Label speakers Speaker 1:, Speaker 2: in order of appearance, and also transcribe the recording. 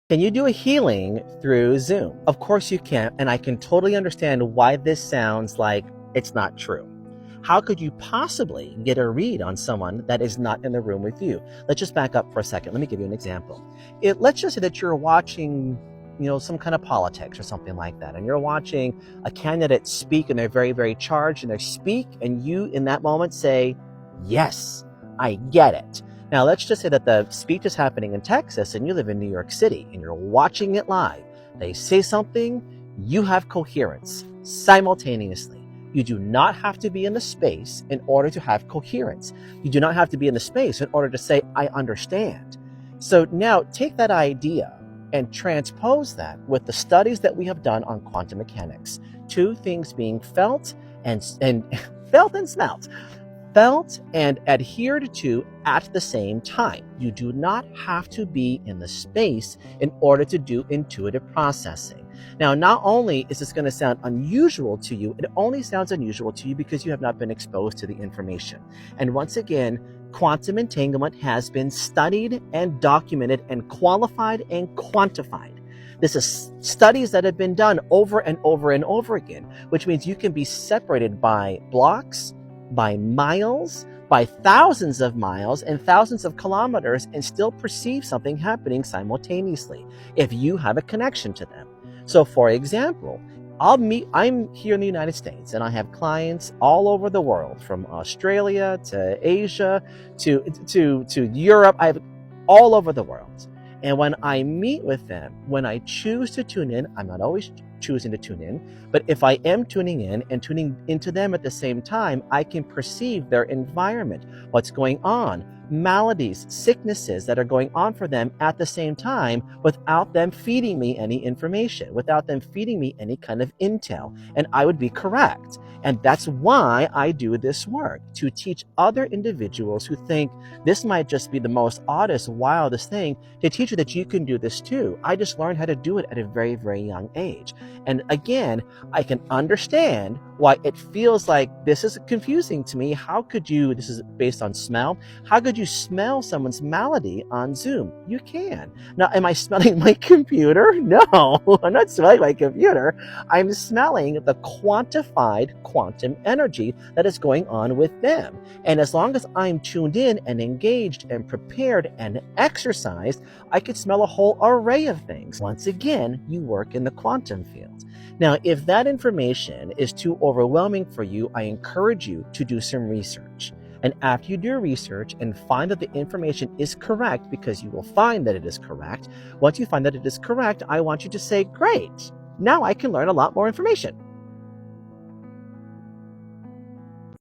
Speaker 1: Can you do a healing through Zoom? Of course you can, and I can totally understand why this sounds like it's not true. How could you possibly get a read on someone that is not in the room with you? Let's just back up for a second. Let me give you an example. Let's just say that you're watching, some kind of politics or something like that, and you're watching a candidate speak, and they're very, very charged, and they speak, and you, in that moment, say, "Yes, I get it." Now, let's just say that the speech is happening in Texas and you live in New York City and you're watching it live. They say something, you have coherence simultaneously. You do not have to be in the space in order to have coherence. You do not have to be in the space in order to say, "I understand." So now take that idea and transpose that with the studies that we have done on quantum mechanics. Two things being felt and felt and smelt. Felt and adhered to at the same time. You do not have to be in the space in order to do intuitive processing. Now, not only is this going to sound unusual to you, it only sounds unusual to you because you have not been exposed to the information. And once again, quantum entanglement has been studied and documented and qualified and quantified. This is studies that have been done over and over and over again, which means you can be separated by blocks, by miles, by thousands of miles and thousands of kilometers and still perceive something happening simultaneously if you have a connection to them. So for example, I'm here in the United States and I have clients all over the world, from Australia to Asia to Europe. I have all over the world. And when I meet with them, when I choose to tune in, I'm not always choosing to tune in, but if I am tuning in and tuning into them at the same time, I can perceive their environment, what's going on, maladies, sicknesses that are going on for them at the same time without them feeding me any information, without them feeding me any kind of intel. And I would be correct. And that's why I do this work, to teach other individuals who think this might just be the most oddest, wildest thing, to teach you that you can do this too. I just learned how to do it at a very, very young age. And again, I can understand why it feels like this is confusing to me. How could you, this is based on smell, how could you smell someone's malady on Zoom? You can. Now, am I smelling my computer? No, I'm not smelling my computer. I'm smelling the quantified quantum energy that is going on with them. And as long as I'm tuned in and engaged and prepared and exercised, I could smell a whole array of things. Once again, you work in the quantum field. Now, if that information is too overwhelming for you, I encourage you to do some research. And after you do research and find that the information is correct, because you will find that it is correct, once you find that it is correct, I want you to say, "Great, now I can learn a lot more information."